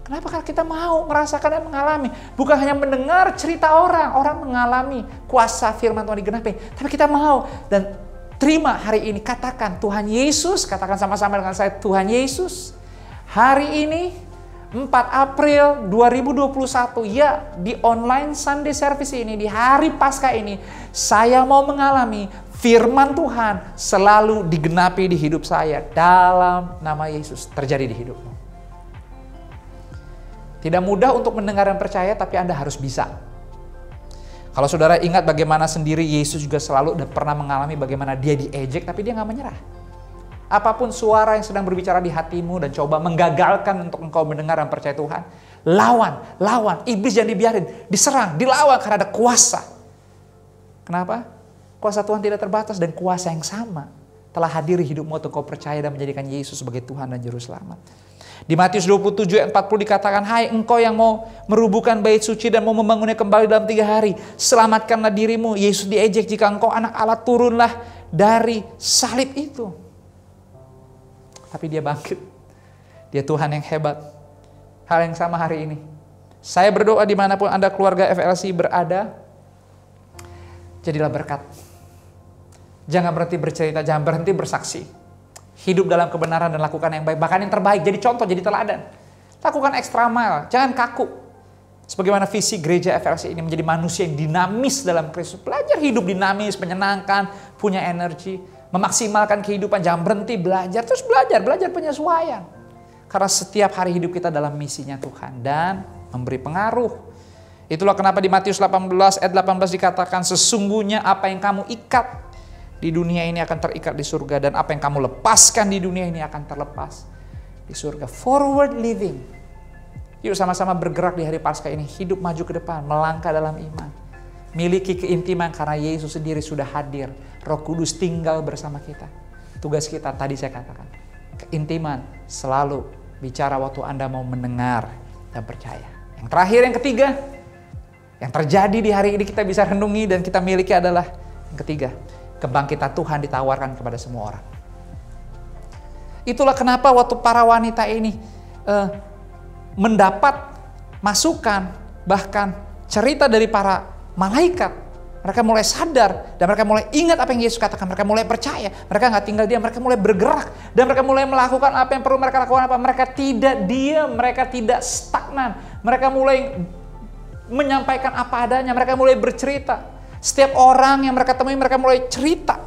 Kenapa? Karena kita mau merasakan dan mengalami. Bukan hanya mendengar cerita orang mengalami kuasa firman Tuhan digenapi. Tapi kita mau dan terima hari ini, katakan Tuhan Yesus, katakan sama-sama dengan saya, Tuhan Yesus, hari ini 4 April 2021, ya di online Sunday Service ini, di hari Paskah ini, saya mau mengalami firman Tuhan selalu digenapi di hidup saya dalam nama Yesus. Terjadi di hidupmu. Tidak mudah untuk mendengar dan percaya, tapi Anda harus bisa. Kalau saudara ingat bagaimana sendiri Yesus juga selalu pernah mengalami bagaimana dia diejek, tapi dia gak menyerah. Apapun suara yang sedang berbicara di hatimu dan coba menggagalkan untuk engkau mendengar dan percaya Tuhan, lawan. Iblis jangan dibiarin, diserang, dilawan karena ada kuasa. Kenapa? Kuasa Tuhan tidak terbatas dan kuasa yang sama telah hadir di hidupmu untuk engkau percaya dan menjadikan Yesus sebagai Tuhan dan Juru Selamat. Di Matius 27 ayat 40 dikatakan, hai engkau yang mau merubuhkan bait suci dan mau membangunnya kembali dalam 3 hari, selamatkanlah dirimu. Yesus diejek, jika engkau anak Allah turunlah dari salib itu. Tapi dia bangkit. Dia Tuhan yang hebat. Hal yang sama hari ini. Saya berdoa dimanapun Anda keluarga FLC berada, jadilah berkat. Jangan berhenti bercerita, jangan berhenti bersaksi. Hidup dalam kebenaran dan lakukan yang baik, bahkan yang terbaik. Jadi contoh, jadi teladan. Lakukan extra mile, jangan kaku. Sebagaimana visi gereja FLC ini menjadi manusia yang dinamis dalam Kristus. Belajar hidup dinamis, menyenangkan, punya energi, memaksimalkan kehidupan, jangan berhenti belajar. Terus belajar penyesuaian. Karena setiap hari hidup kita dalam misinya Tuhan dan memberi pengaruh. Itulah kenapa di Matius 18 ayat 18 dikatakan, sesungguhnya apa yang kamu ikat di dunia ini akan terikat di surga, dan apa yang kamu lepaskan di dunia ini akan terlepas di surga. Forward living. Yuk sama-sama bergerak di hari Paskah ini, hidup maju ke depan, melangkah dalam iman. Miliki keintiman karena Yesus sendiri sudah hadir. Roh Kudus tinggal bersama kita. Tugas kita tadi saya katakan, keintiman selalu bicara waktu Anda mau mendengar dan percaya. Yang terakhir, yang ketiga, yang terjadi di hari ini kita bisa renungi dan kita miliki adalah yang ketiga, kebangkitan Tuhan ditawarkan kepada semua orang. Itulah kenapa waktu para wanita ini mendapat masukan, bahkan cerita dari para malaikat, mereka mulai sadar dan mereka mulai ingat apa yang Yesus katakan. Mereka mulai percaya, mereka gak tinggal diam, mereka mulai bergerak dan mereka mulai melakukan apa yang perlu mereka lakukan. Mereka tidak diam, mereka tidak stagnan, mereka mulai menyampaikan apa adanya, mereka mulai bercerita. Setiap orang yang mereka temui, mereka mulai cerita.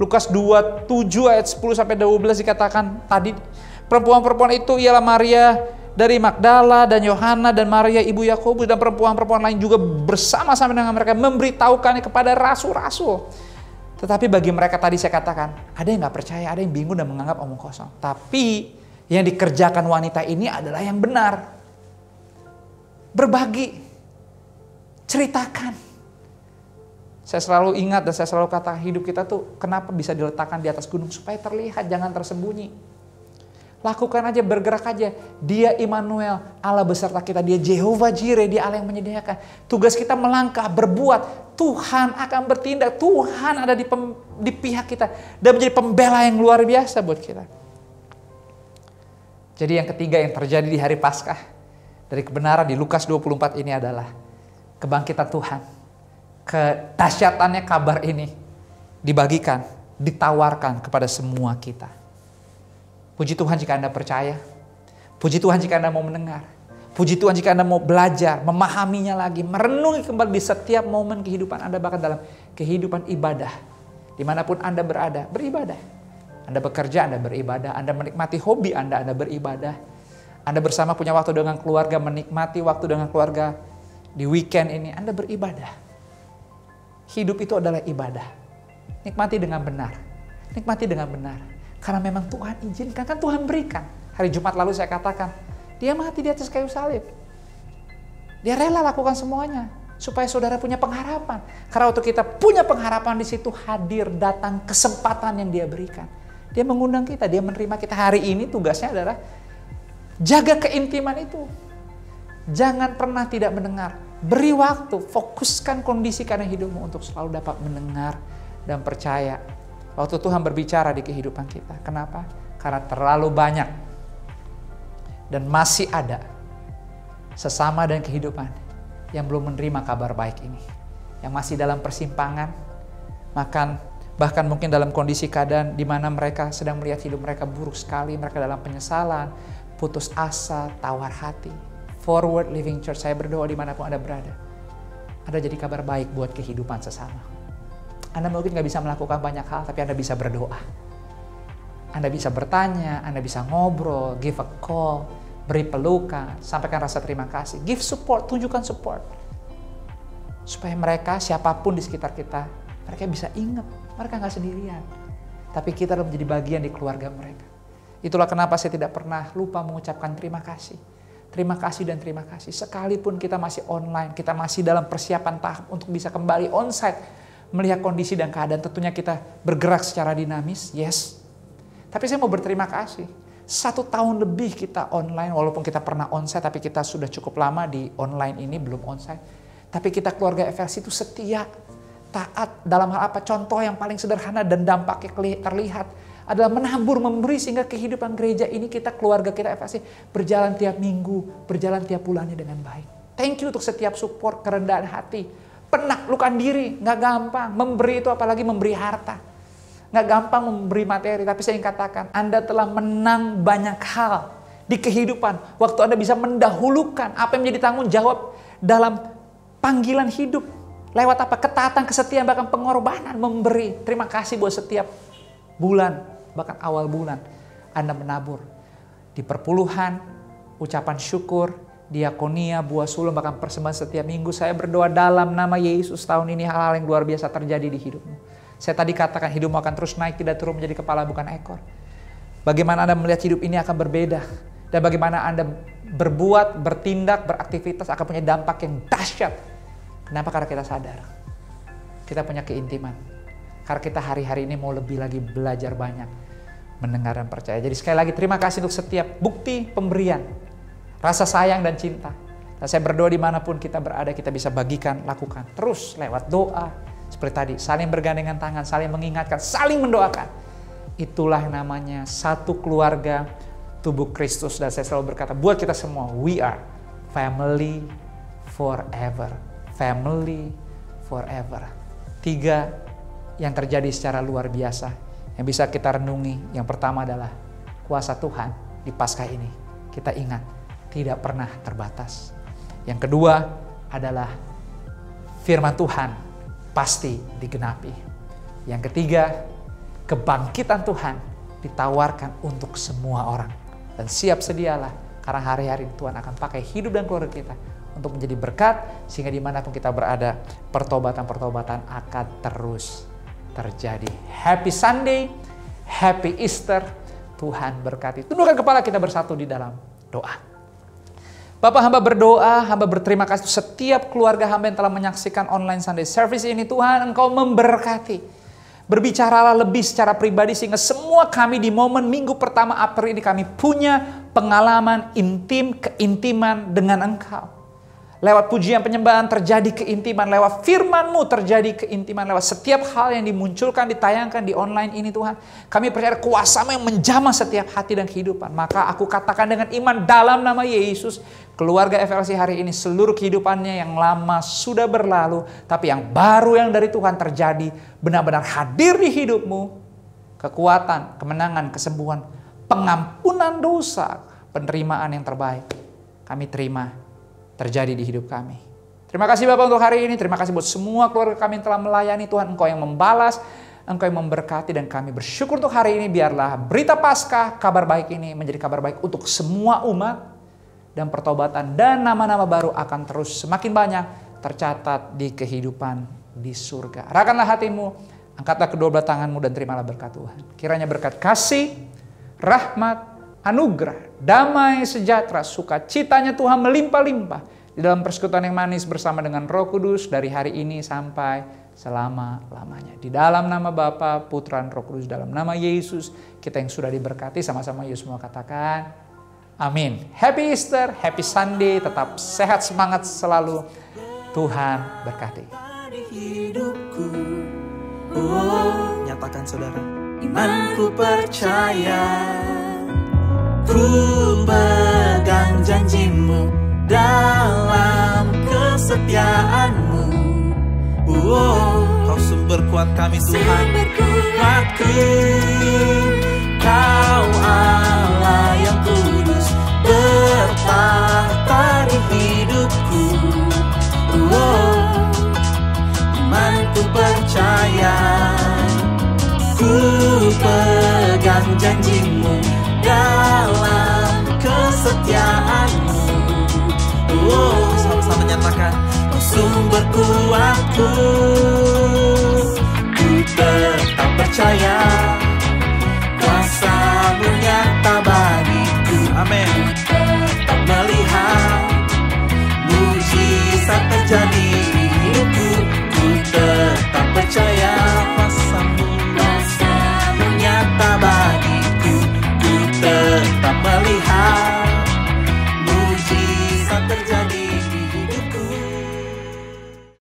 Lukas 27 ayat 10 sampai 12 dikatakan tadi, perempuan-perempuan itu ialah Maria dari Magdala dan Yohana dan Maria ibu Yakobus dan perempuan-perempuan lain juga bersama-sama dengan mereka memberitahukannya kepada rasul-rasul. Tetapi bagi mereka tadi saya katakan, ada yang gak percaya, ada yang bingung dan menganggap omong kosong. Tapi yang dikerjakan wanita ini adalah yang benar. Berbagi, ceritakan. Saya selalu ingat dan saya selalu katakan, hidup kita tuh kenapa bisa diletakkan di atas gunung, supaya terlihat, jangan tersembunyi. Lakukan aja, bergerak aja. Dia Immanuel, Allah beserta kita. Dia Jehovah Jireh, dia Allah yang menyediakan. Tugas kita melangkah, berbuat. Tuhan akan bertindak. Tuhan ada di pihak kita. Dan menjadi pembela yang luar biasa buat kita. Jadi yang ketiga yang terjadi di hari Paskah, dari kebenaran di Lukas 24 ini adalah kebangkitan Tuhan. Kedahsyatannya kabar ini dibagikan, ditawarkan kepada semua kita. Puji Tuhan jika Anda percaya. Puji Tuhan jika Anda mau mendengar. Puji Tuhan jika Anda mau belajar, memahaminya lagi, merenungi kembali di setiap momen kehidupan Anda, bahkan dalam kehidupan ibadah. Dimanapun Anda berada, beribadah. Anda bekerja, Anda beribadah. Anda menikmati hobi Anda beribadah. Anda bersama punya waktu dengan keluarga, menikmati waktu dengan keluarga di weekend ini, Anda beribadah. Hidup itu adalah ibadah. Nikmati dengan benar. Nikmati dengan benar. Karena memang Tuhan izinkan, kan Tuhan berikan. Hari Jumat lalu saya katakan, dia mati di atas kayu salib. Dia rela lakukan semuanya supaya saudara punya pengharapan. Karena waktu kita punya pengharapan, di situ hadir, datang kesempatan yang dia berikan. Dia mengundang kita, dia menerima kita. Hari ini tugasnya adalah jaga keintiman itu. Jangan pernah tidak mendengar. Beri waktu, fokuskan kondisikan hidupmu untuk selalu dapat mendengar dan percaya. Waktu Tuhan berbicara di kehidupan kita. Kenapa? Karena terlalu banyak dan masih ada sesama dan kehidupan yang belum menerima kabar baik ini. Yang masih dalam persimpangan, bahkan mungkin dalam kondisi keadaan di mana mereka sedang melihat hidup mereka buruk sekali, mereka dalam penyesalan, putus asa, tawar hati. Forward Living Church, saya berdoa dimanapun Anda berada. Ada jadi kabar baik buat kehidupan sesama. Anda mungkin gak bisa melakukan banyak hal, tapi Anda bisa berdoa. Anda bisa bertanya, Anda bisa ngobrol, give a call, beri pelukan, sampaikan rasa terima kasih, give support, tunjukkan support. Supaya mereka, siapapun di sekitar kita, mereka bisa ingat, mereka gak sendirian. Tapi kita adalah menjadi bagian di keluarga mereka. Itulah kenapa saya tidak pernah lupa mengucapkan terima kasih. Terima kasih dan terima kasih. Sekalipun kita masih online, kita masih dalam persiapan tahap untuk bisa kembali onsite, melihat kondisi dan keadaan, tentunya kita bergerak secara dinamis, yes. Tapi saya mau berterima kasih. 1 tahun lebih kita online, walaupun kita pernah onsite, tapi kita sudah cukup lama di online ini, belum onsite. Tapi kita keluarga FLC itu setia, taat dalam hal apa? Contoh yang paling sederhana dan dampaknya terlihat adalah menabur, memberi, sehingga kehidupan gereja ini, kita keluarga kita FLC berjalan tiap minggu, berjalan tiap bulannya dengan baik. Thank you untuk setiap support, kerendahan hati. Penaklukan diri, gak gampang. Memberi itu apalagi memberi harta. Gak gampang memberi materi, tapi saya ingin katakan, Anda telah menang banyak hal di kehidupan. Waktu Anda bisa mendahulukan apa yang menjadi tanggung jawab dalam panggilan hidup. Lewat apa? Ketaatan, kesetiaan, bahkan pengorbanan, memberi. Terima kasih buat setiap bulan, bahkan awal bulan Anda menabur. Di perpuluhan, ucapan syukur, diakonia, buah sulung, bahkan persembahan setiap minggu. Saya berdoa dalam nama Yesus, tahun ini hal-hal yang luar biasa terjadi di hidupmu. Saya tadi katakan hidupmu akan terus naik, tidak turun, menjadi kepala bukan ekor. Bagaimana Anda melihat hidup ini akan berbeda. Dan bagaimana Anda berbuat, bertindak, beraktivitas akan punya dampak yang dahsyat. Kenapa? Karena kita sadar. Kita punya keintiman. Karena kita hari-hari ini mau lebih lagi belajar banyak. Mendengar dan percaya. Jadi sekali lagi terima kasih untuk setiap bukti pemberian. Rasa sayang dan cinta. Dan saya berdoa dimanapun kita berada, kita bisa bagikan, lakukan. Terus lewat doa. Seperti tadi, saling bergandengan tangan, saling mengingatkan, saling mendoakan. Itulah namanya satu keluarga tubuh Kristus. Dan saya selalu berkata, buat kita semua, we are family forever. Family forever. 3 yang terjadi secara luar biasa, yang bisa kita renungi. Yang pertama adalah kuasa Tuhan di Paskah ini. Kita ingat, tidak pernah terbatas. Yang kedua adalah firman Tuhan pasti digenapi. Yang ketiga, kebangkitan Tuhan ditawarkan untuk semua orang. Dan siap sedialah, karena hari-hari Tuhan akan pakai hidup dan keluarga kita untuk menjadi berkat, sehingga dimanapun kita berada, pertobatan-pertobatan akan terus terjadi. Happy Sunday, Happy Easter, Tuhan berkati. Tundukkan kepala kita bersatu di dalam doa. Bapak, hamba berdoa, hamba berterima kasih setiap keluarga hamba yang telah menyaksikan online Sunday service ini. Tuhan, Engkau memberkati. Berbicaralah lebih secara pribadi sehingga semua kami di momen minggu pertama April ini kami punya pengalaman intim, keintiman dengan Engkau. Lewat pujian penyembahan terjadi keintiman, lewat firman-Mu terjadi keintiman, lewat setiap hal yang dimunculkan, ditayangkan di online ini Tuhan. Kami percaya kuasa-Mu yang menjamah setiap hati dan kehidupan. Maka aku katakan dengan iman dalam nama Yesus, keluarga FLC hari ini seluruh kehidupannya yang lama sudah berlalu, tapi yang baru yang dari Tuhan terjadi, benar-benar hadir di hidupmu. Kekuatan, kemenangan, kesembuhan, pengampunan dosa, penerimaan yang terbaik. Kami terima terjadi di hidup kami. Terima kasih Bapak untuk hari ini. Terima kasih buat semua keluarga kami yang telah melayani. Tuhan, Engkau yang membalas, Engkau yang memberkati, dan kami bersyukur untuk hari ini. Biarlah berita Paskah, kabar baik ini menjadi kabar baik untuk semua umat, dan pertobatan dan nama-nama baru akan terus semakin banyak tercatat di kehidupan di surga. Arahkanlah hatimu, angkatlah kedua belah tanganmu, dan terimalah berkat Tuhan. Kiranya berkat kasih, rahmat, anugerah, damai, sejahtera, sukacitanya Tuhan melimpah-limpah di dalam persekutuan yang manis bersama dengan Roh Kudus dari hari ini sampai selama-lamanya. Di dalam nama Bapa, Putra, dan Roh Kudus, dalam nama Yesus, kita yang sudah diberkati sama-sama Yesus semua katakan amin. Happy Easter, Happy Sunday, tetap sehat, semangat selalu. Tuhan berkati. Hidupku, oh, nyatakan saudara, imanku percaya. Ku pegang janji-Mu dalam kesetiaan-Mu. Kau sumber kuat kami Tuhan. Kuatku, Kau Allah yang kudus, bertahta di hidupku. Imanku percaya. Ku pegang janji-Mu dalam kesetiaan-Mu. Sama-sama nyatakan, Kau sumber kuatku.